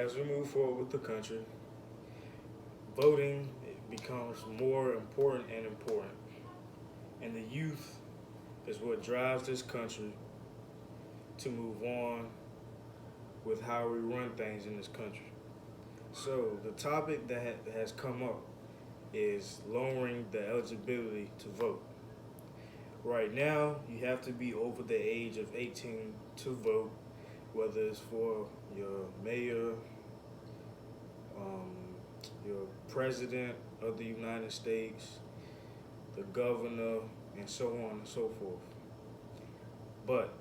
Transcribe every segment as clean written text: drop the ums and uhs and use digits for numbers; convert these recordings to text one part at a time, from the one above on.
as we move forward with the country, voting becomes more important and important. And the youth is what drives this country to move on with how we run things in this country. So the topic that has come up is lowering the eligibility to vote. Right now, you have to be over the age of 18 to vote, whether it's for your mayor, um, your president of the United States, the governor, and so on and so forth. But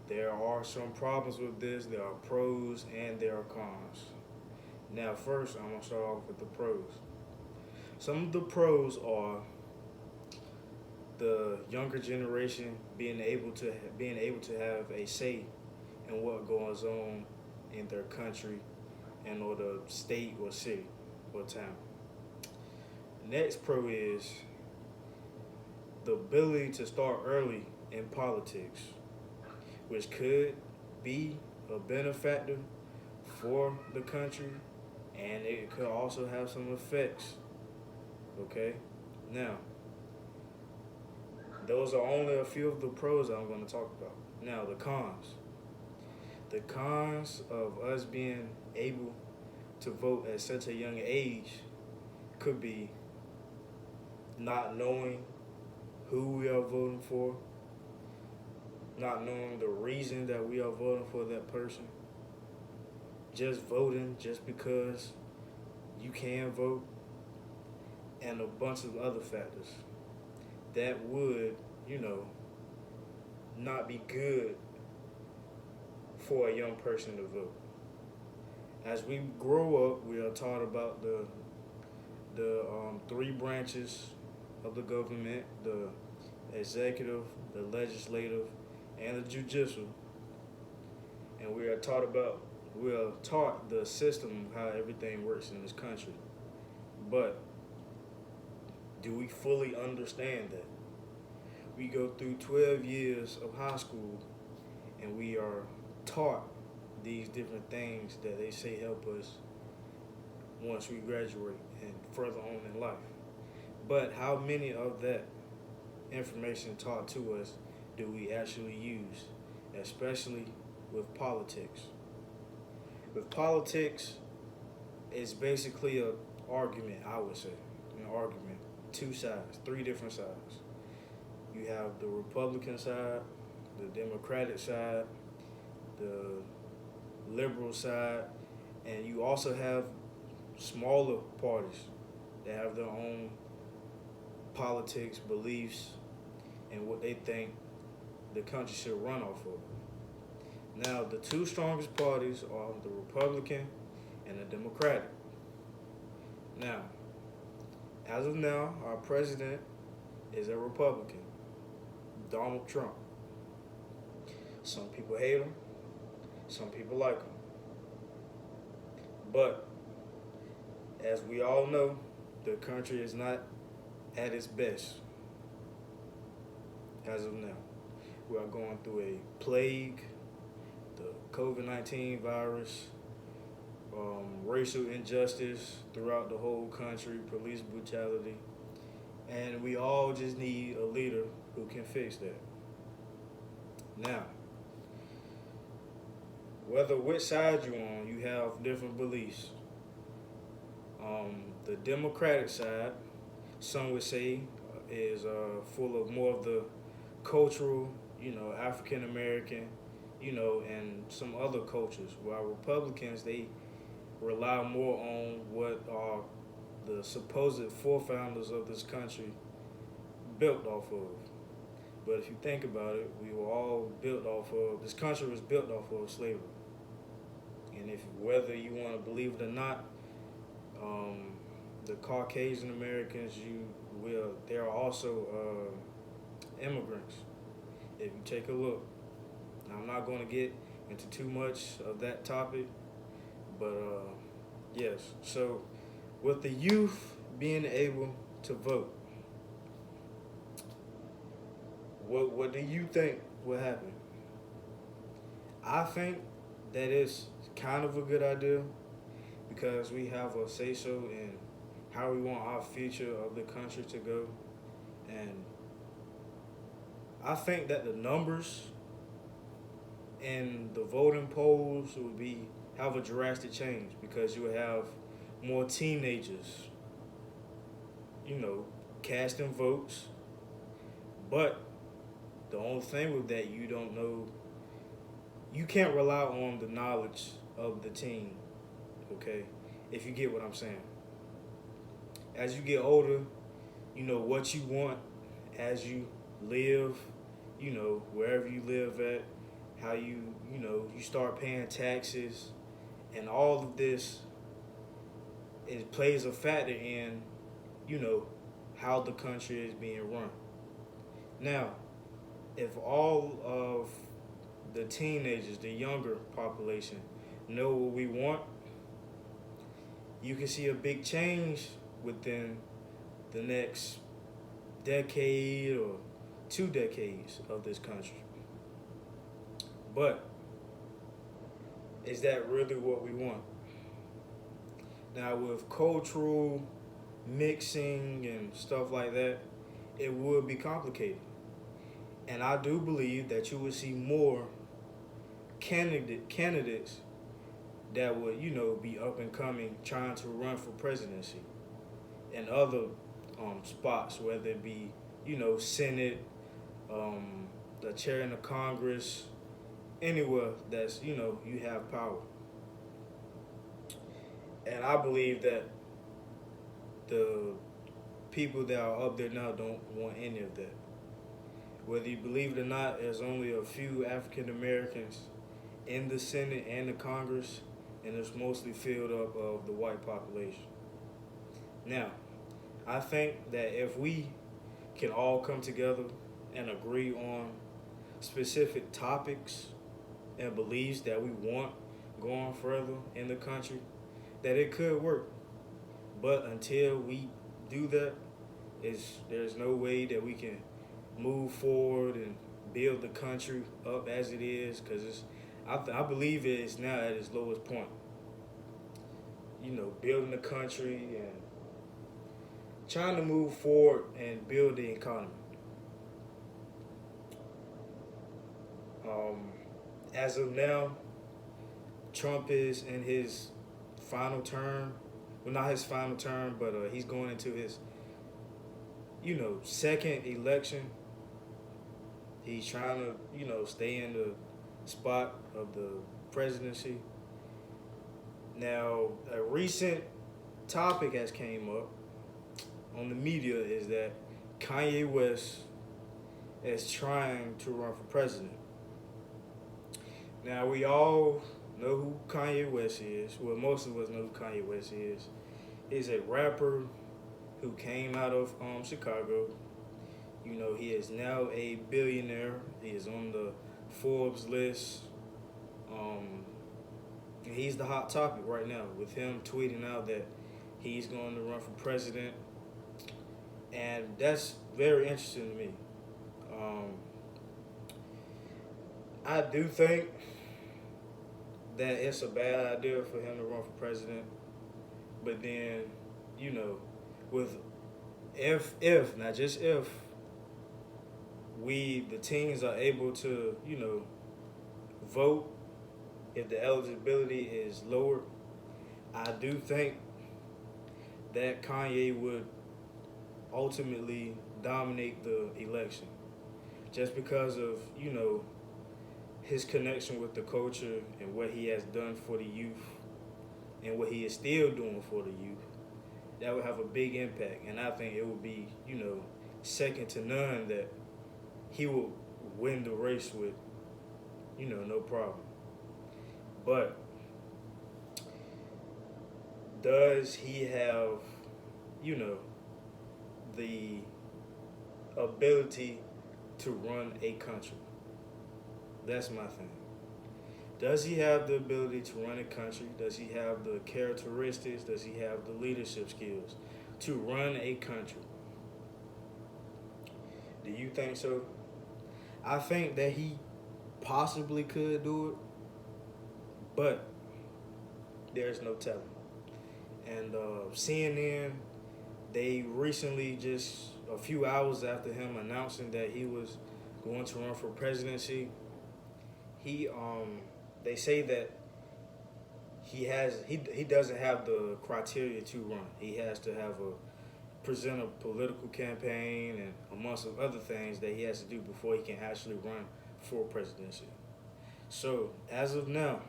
there are some problems with this. There are pros and there are cons. Now, first, I'm gonna start off with the pros. Some of the pros are the younger generation being able to have a say in what goes on in their country and or the state or city or town. Next pro is the ability to start early in politics, which could be a benefactor for the country, and it could also have some effects. Okay? Now, those are only a few of the pros I'm going to talk about. Now, the cons. The cons of us being able to vote at such a young age could be not knowing who we are voting for, not knowing the reason that we are voting for that person, just voting just because you can vote, and a bunch of other factors that would, not be good for a young person to vote. As we grow up, we are taught about the three branches of the government: the executive, the legislative, and the judicial. And we are taught the system of how everything works in this country. But do we fully understand that? We go through 12 years of high school and we are taught these different things that they say help us once we graduate and further on in life. But how many of that information taught to us do we actually use, especially with politics? With politics, it's basically an argument, I would say. An argument. Two sides, three different sides. You have the Republican side, the Democratic side, the liberal side, and you also have smaller parties that have their own politics, beliefs, and what they think the country should run off of. Now, the two strongest parties are the Republican and the Democratic. Now, as of now, our president is a Republican, Donald Trump. Some people hate him, some people like him. But, as we all know, the country is not at its best as of now. We are going through a plague, the COVID-19 virus, racial injustice throughout the whole country, police brutality, and we all just need a leader who can fix that. Now, whether which side you're on, you have different beliefs. The Democratic side, some would say, is full of more of the cultural, African American, and some other cultures. While Republicans, they rely more on what are the supposed forefounders of this country built off of. But if you think about it, we were all built off of, this country was built off of slavery. And if whether you want to believe it or not, the Caucasian Americans, they are also immigrants. If you take a look, now, I'm not going to get into too much of that topic, but yes. So, with the youth being able to vote, what do you think will happen? I think that is kind of a good idea because we have a say so in how we want our future of the country to go. And I think that the numbers in the voting polls would be have a drastic change because you would have more teenagers, you know, casting votes. But the only thing with that, you don't know, you can't rely on the knowledge of the team, okay? If you get what I'm saying. As you get older, you know what you want as you live, you know, wherever you live at, how you know, you start paying taxes, and all of this it plays a factor in, you know, how the country is being run. Now, if all of the teenagers, the younger population, know what we want, you can see a big change within the next decade or 2 decades of this country. But is that really what we want? Now, with cultural mixing and stuff like that, it would be complicated. And I do believe that you would see more candidates that would, you know, be up and coming trying to run for presidency and other spots, whether it be, you know, Senate, the chair in the Congress, anywhere that's, you know, you have power. And I believe that the people that are up there now don't want any of that. Whether you believe it or not, there's only a few African Americans in the Senate and the Congress, and it's mostly filled up of the white population. Now, I think that if we can all come together and agree on specific topics and beliefs that we want going further in the country, that it could work. But until we do that, there's no way that we can move forward and build the country up as it is, because I believe it is now at its lowest point. You know, building the country and trying to move forward and build the economy. As of now, Trump is in his final term. Well, not his final term, but he's going into his, you know, second election. He's trying to, you know, stay in the spot of the presidency. Now, a recent topic has came up on the media is that Kanye West is trying to run for president. Now, we all know who Kanye West is. Well, most of us know who Kanye West is. He's a rapper who came out of Chicago. You know, he is now a billionaire. He is on the Forbes list. He's the hot topic right now with him tweeting out that he's going to run for president. And that's very interesting to me. I do think that it's a bad idea for him to run for president. But then, you know, with if not just if the teens are able to, you know, vote, if the eligibility is lower, I do think that Kanye would ultimately dominate the election, just because of, you know, his connection with the culture and what he has done for the youth and what he is still doing for the youth. That would have a big impact, and I think it would be, you know, second to none that he will win the race with, you know, no problem. But does he have, you know, the ability to run a country? That's my thing. Does he have the ability to run a country? Does he have the characteristics? Does he have the leadership skills to run a country? Do you think so? I think that he possibly could do it, But there's no telling. And CNN, they recently, just a few hours after him announcing that he was going to run for presidency, he they say that he doesn't have the criteria to run. He has to have a present a political campaign and amongst some other things that he has to do before he can actually run for presidency. So as of now,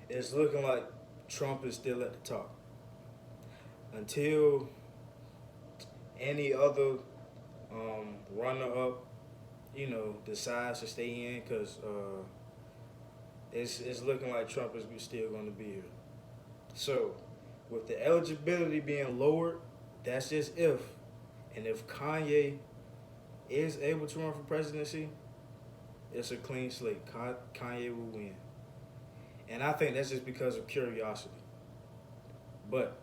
it's looking like Trump is still at the top until any other runner-up, decides to stay in, because it's looking like Trump is still going to be here. So, with the eligibility being lowered, that's just if. And if Kanye is able to run for presidency, it's a clean slate. Kanye will win. And I think that's just because of curiosity. But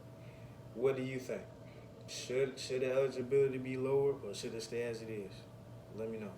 what do you think? Should the eligibility be lowered, or should it stay as it is? Let me know.